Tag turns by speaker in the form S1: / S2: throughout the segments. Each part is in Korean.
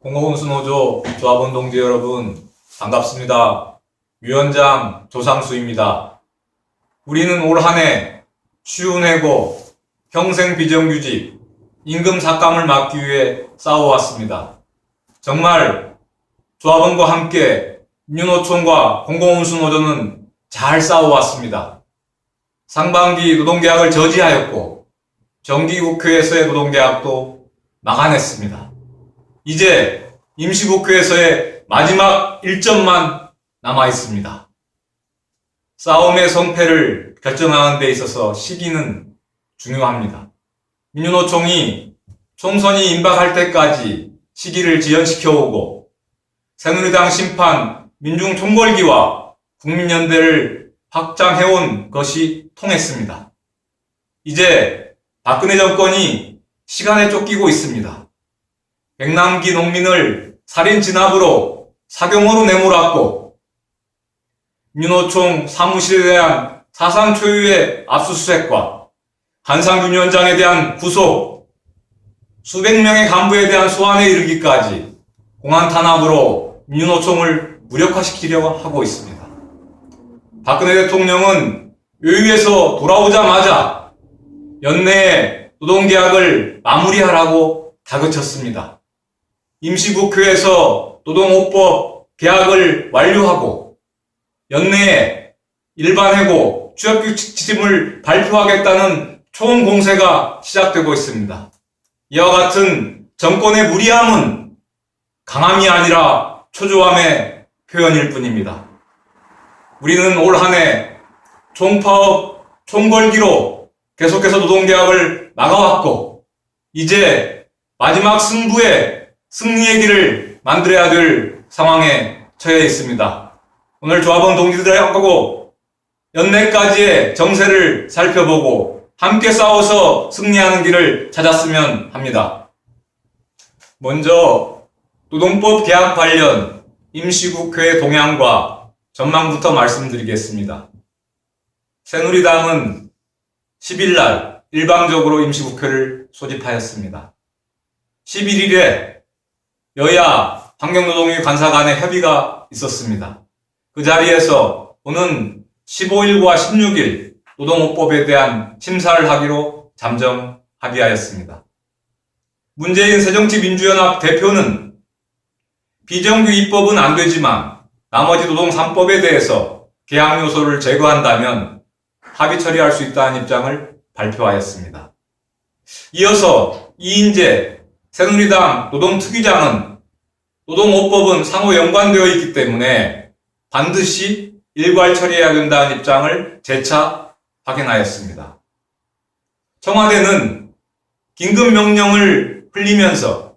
S1: 공공운수노조 조합원 동지 여러분, 반갑습니다. 위원장 조상수입니다. 우리는 올 한 해 쉬운해고, 평생 비정규직, 임금 삭감을 막기 위해 싸워왔습니다. 정말 조합원과 함께 민주노총과 공공운수노조는 잘 싸워왔습니다. 상반기 노동계약을 저지하였고 정기국회에서의 노동계약도 막아냈습니다. 이제 임시국회에서의 마지막 일정만 남아있습니다. 싸움의 성패를 결정하는 데 있어서 시기는 중요합니다. 민주노총이 총선이 임박할 때까지 시기를 지연시켜오고 새누리당 심판 민중총궐기와 국민연대를 확장해온 것이 통했습니다. 이제 박근혜 정권이 시간에 쫓기고 있습니다. 백남기 농민을 살인 진압으로 사경으로 내몰았고 민주노총 사무실에 대한 사상 초유의 압수수색과 한상균 위원장에 대한 구속, 수백 명의 간부에 대한 소환에 이르기까지 공안 탄압으로 민주노총을 무력화시키려고 하고 있습니다. 박근혜 대통령은 요유에서 돌아오자마자 연내에 노동계약을 마무리하라고 다그쳤습니다. 임시국회에서 노동호법 계약을 완료하고 연내에 일반해고 취업규칙 지침을 발표하겠다는 총공세가 시작되고 있습니다. 이와 같은 정권의 무리함은 강함이 아니라 초조함의 표현일 뿐입니다. 우리는 올 한 해 총파업, 총궐기로 계속해서 노동계약을 막아왔고 이제 마지막 승부의 승리의 길을 만들어야 될 상황에 처해 있습니다. 오늘 조합원 동지들하고 연내까지의 정세를 살펴보고 함께 싸워서 승리하는 길을 찾았으면 합니다. 먼저 노동법 개혁 관련 임시국회 동향과 전망부터 말씀드리겠습니다. 새누리당은 10일날 일방적으로 임시국회를 소집하였습니다. 11일에 여야 환경노동위 간사 간의 협의가 있었습니다. 그 자리에서 오는 15일과 16일 노동호법에 대한 심사를 하기로 잠정 합의하였습니다. 문재인 새정치민주연합 대표는 비정규 입법은 안 되지만 나머지 노동 3법에 대해서 개항 요소를 제거한다면 합의 처리할 수 있다는 입장을 발표하였습니다. 이어서 이인재 새누리당 노동특위장은 노동호법은 상호 연관되어 있기 때문에 반드시 일괄 처리해야 된다는 입장을 재차 확인하였습니다. 청와대는 긴급명령을 흘리면서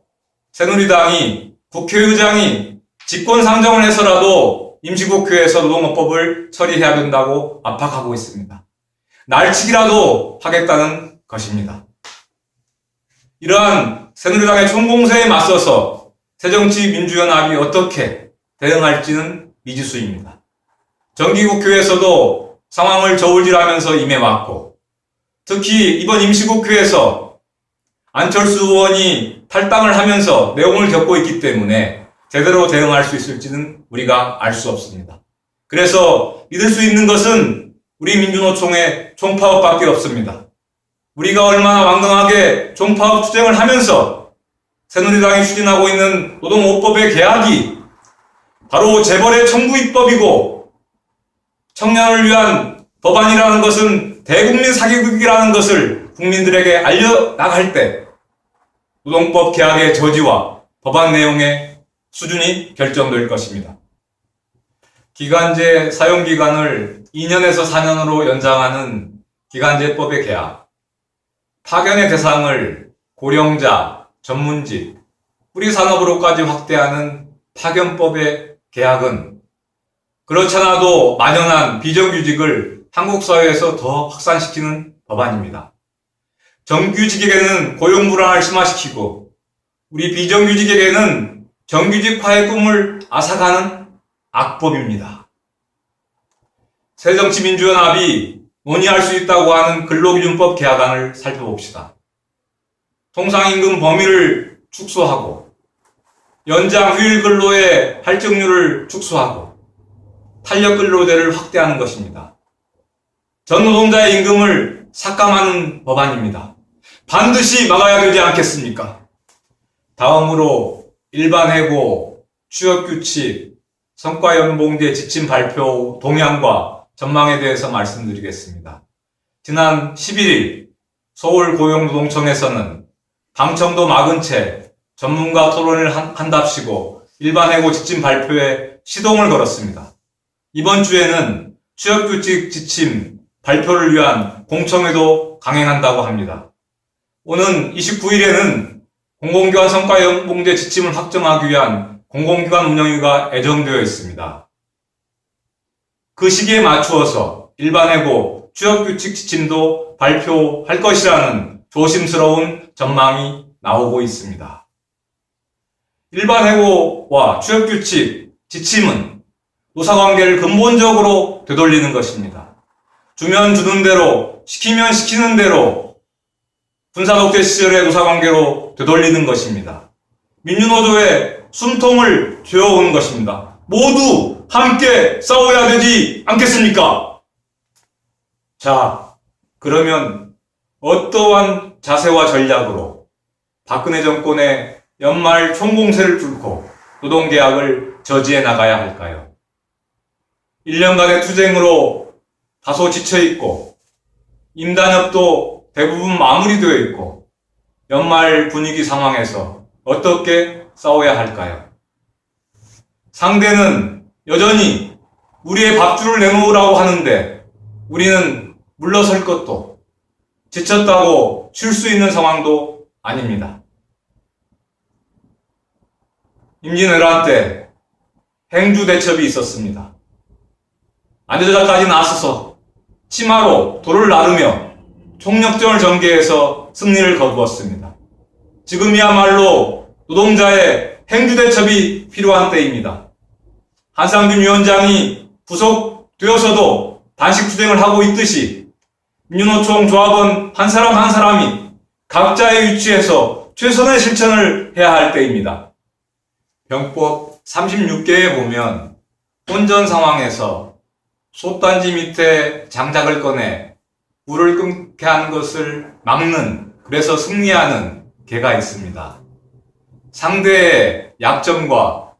S1: 새누리당이 국회의장이 직권상정을 해서라도 임시국회에서 노동호법을 처리해야 된다고 압박하고 있습니다. 날치기라도 하겠다는 것입니다. 이러한 새누리당의 총공세에 맞서서 새정치민주연합이 어떻게 대응할지는 미지수입니다. 정기국회에서도 상황을 저울질하면서 임해왔고 특히 이번 임시국회에서 안철수 의원이 탈당을 하면서 내용을 겪고 있기 때문에 제대로 대응할 수 있을지는 우리가 알 수 없습니다. 그래서 믿을 수 있는 것은 우리 민주노총의 총파업밖에 없습니다. 우리가 얼마나 완강하게 총파업 투쟁을 하면서 새누리당이 추진하고 있는 노동호법의 개혁이 바로 재벌의 청부 입법이고 청년을 위한 법안이라는 것은 대국민 사기극이라는 것을 국민들에게 알려나갈 때 노동법 개혁의 저지와 법안 내용의 수준이 결정될 것입니다. 기간제 사용기간을 2년에서 4년으로 연장하는 기간제법의 개혁, 파견의 대상을 고령자, 전문직, 뿌리산업으로까지 확대하는 파견법의 개혁은 그렇지 않아도 만연한 비정규직을 한국 사회에서 더 확산시키는 법안입니다. 정규직에게는 고용 불안을 심화시키고 우리 비정규직에게는 정규직화의 꿈을 앗아가는 악법입니다. 새정치민주연합이 논의할 수 있다고 하는 근로기준법 개혁안을 살펴봅시다. 통상임금 범위를 축소하고 연장 휴일 근로의 할증률을 축소하고 탄력 근로제를 확대하는 것입니다. 전 노동자의 임금을 삭감하는 법안입니다. 반드시 막아야 되지 않겠습니까? 다음으로 일반 해고, 취업규칙, 성과연봉제 지침 발표 동향과 전망에 대해서 말씀드리겠습니다. 지난 11일 서울고용노동청에서는 방청도 막은 채 전문가 토론을 한답시고 일반 해고 지침 발표에 시동을 걸었습니다. 이번 주에는 취업규칙 지침 발표를 위한 공청회도 강행한다고 합니다. 오는 29일에는 공공기관 성과연봉제 지침을 확정하기 위한 공공기관 운영위가 예정되어 있습니다. 그 시기에 맞추어서 일반 해고, 취업규칙 지침도 발표할 것이라는 조심스러운 전망이 나오고 있습니다. 일반 해고와 취업규칙 지침은 노사관계를 근본적으로 되돌리는 것입니다. 주면 주는 대로, 시키면 시키는 대로 군사독재 시절의 노사관계로 되돌리는 것입니다. 민주노조의 숨통을 죄어온 것입니다. 모두 함께 싸워야 되지 않겠습니까? 자, 그러면 어떠한 자세와 전략으로 박근혜 정권의 연말 총공세를 뚫고 노동계약을 저지해 나가야 할까요? 1년간의 투쟁으로 다소 지쳐있고 임단협도 대부분 마무리되어 있고 연말 분위기 상황에서 어떻게 싸워야 할까요? 상대는 여전히 우리의 밥줄을 내놓으라고 하는데 우리는 물러설 것도 지쳤다고 쉴 수 있는 상황도 아닙니다. 임진왜란 때 행주대첩이 있었습니다. 안전자까지 나서서 치마로 돌을 나르며 총력전을 전개해서 승리를 거두었습니다. 지금이야말로 노동자의 행주대첩이 필요한 때입니다. 한상균 위원장이 구속되어서도 단식투쟁을 하고 있듯이 민주노총 조합원 한 사람 한 사람이 각자의 위치에서 최선의 실천을 해야 할 때입니다. 병법 36개에 보면 혼전 상황에서 솥단지 밑에 장작을 꺼내 불을 끊게 하는 것을 막는, 그래서 승리하는 계가 있습니다. 상대의 약점과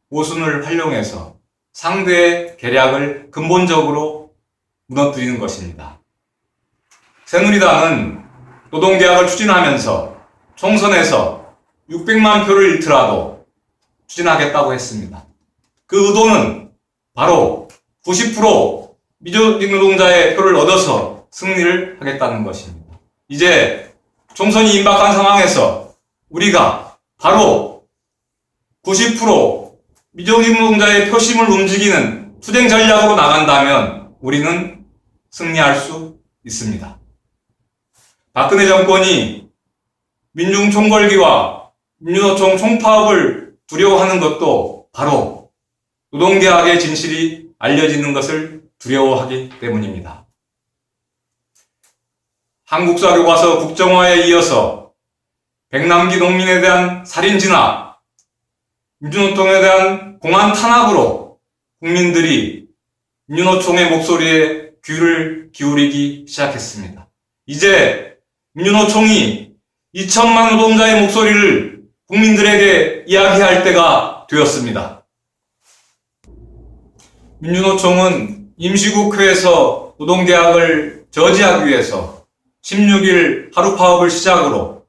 S1: 모순을 활용해서 상대의 계략을 근본적으로 무너뜨리는 것입니다. 새누리당은 노동계약을 추진하면서 총선에서 600만 표를 잃더라도 추진하겠다고 했습니다. 그 의도는 바로 90% 미조직 노동자의 표를 얻어서 승리를 하겠다는 것입니다. 이제 총선이 임박한 상황에서 우리가 바로 90% 미조직 노동자의 표심을 움직이는 투쟁 전략으로 나간다면 우리는 승리할 수 있습니다. 박근혜 정권이 민중총궐기와 민주노총 총파업을 두려워하는 것도 바로 노동계약의 진실이 알려지는 것을 두려워하기 때문입니다. 한국사 교과서 국정화에 이어서 백남기 농민에 대한 살인 진압, 민주노총에 대한 공안 탄압으로 국민들이 민주노총의 목소리에 귀를 기울이기 시작했습니다. 이제 민주노총이 2천만 노동자의 목소리를 국민들에게 이야기할 때가 되었습니다. 민주노총은 임시국회에서 노동계약을 저지하기 위해서 16일 하루 파업을 시작으로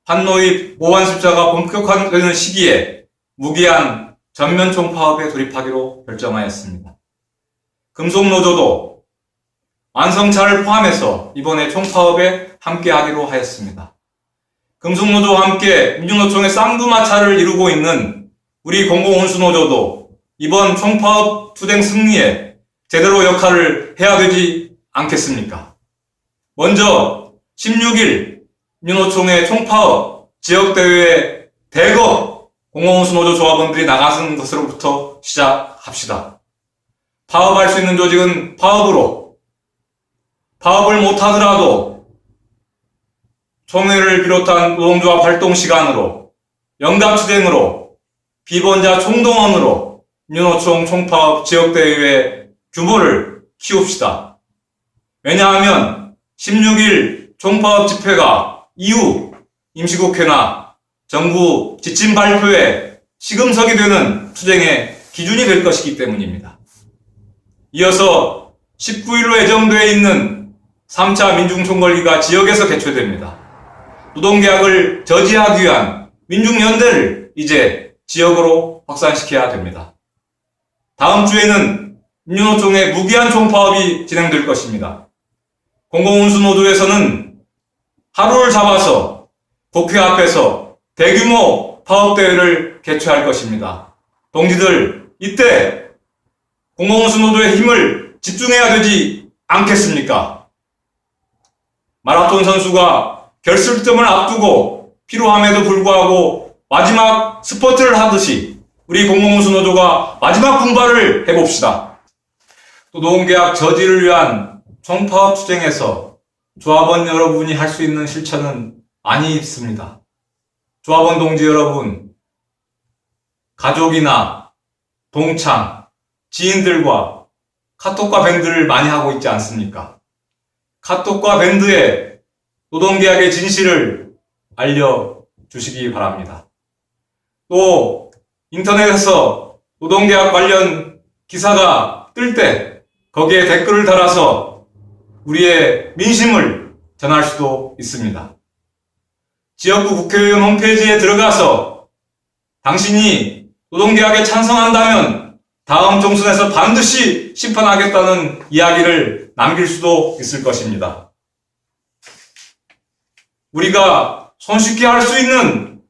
S1: 한노입 모반 습자가 본격화되는 시기에 무기한 전면 총파업에 돌입하기로 결정하였습니다. 금속노조도 완성차를 포함해서 이번에 총파업에 함께하기로 하였습니다. 금속노조와 함께 민주노총의 쌍두마차를 이루고 있는 우리 공공운수노조도 이번 총파업 투쟁 승리에 제대로 역할을 해야 되지 않겠습니까? 먼저 16일 민주노총의 총파업 지역대회에 대거 공공운수노조 조합원들이 나가는 것으로부터 시작합시다. 파업할 수 있는 조직은 파업으로, 파업을 못하더라도 총회를 비롯한 노동조합 활동 시간으로, 영감투쟁으로 비번자 총동원으로 민주노총 총파업 지역대회의 규모를 키웁시다. 왜냐하면 16일 총파업 집회가 이후 임시국회나 정부 지침 발표에 시금석이 되는 투쟁의 기준이 될 것이기 때문입니다. 이어서 19일로 예정되어 있는 3차 민중총궐기가 지역에서 개최됩니다. 노동계약을 저지하기 위한 민중연대를 이제 지역으로 확산시켜야 됩니다. 다음 주에는 민주노총의 무기한 총파업이 진행될 것입니다. 공공운수노조에서는 하루를 잡아서 국회 앞에서 대규모 파업대회를 개최할 것입니다. 동지들, 이때 공공운수노조의 힘을 집중해야 되지 않겠습니까? 마라톤 선수가 결승점을 앞두고 피로함에도 불구하고 마지막 스퍼트를 하듯이 우리 공공운수노조가 마지막 분발을 해봅시다. 또 노동계약 저지를 위한 총파업 투쟁에서 조합원 여러분이 할 수 있는 실천은 많이 있습니다. 조합원 동지 여러분, 가족이나 동창, 지인들과 카톡과 밴드를 많이 하고 있지 않습니까? 카톡과 밴드에 노동계약의 진실을 알려주시기 바랍니다. 또 인터넷에서 노동계약 관련 기사가 뜰 때 거기에 댓글을 달아서 우리의 민심을 전할 수도 있습니다. 지역구 국회의원 홈페이지에 들어가서 당신이 노동계약에 찬성한다면 다음 총선에서 반드시 심판하겠다는 이야기를 남길 수도 있을 것입니다. 우리가 손쉽게 할 수 있는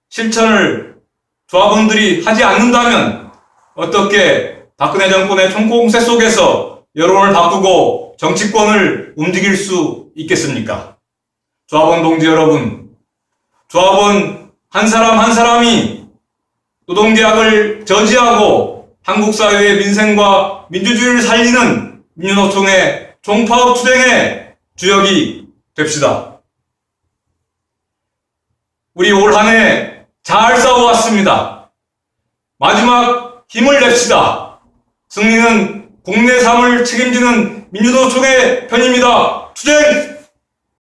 S1: 실천을 조합원들이 하지 않는다면 어떻게 박근혜 정권의 총공세 속에서 여론을 바꾸고 정치권을 움직일 수 있겠습니까? 조합원 동지 여러분, 조합원 한 사람 한 사람이 노동계약을 저지하고 한국 사회의 민생과 민주주의를 살리는 민주노총의 총파업 투쟁의 주역이 됩시다. 우리 올 한 해 잘 싸워왔습니다. 마지막 힘을 냅시다. 승리는 국내 삶을 책임지는 민주노총의 편입니다. 투쟁!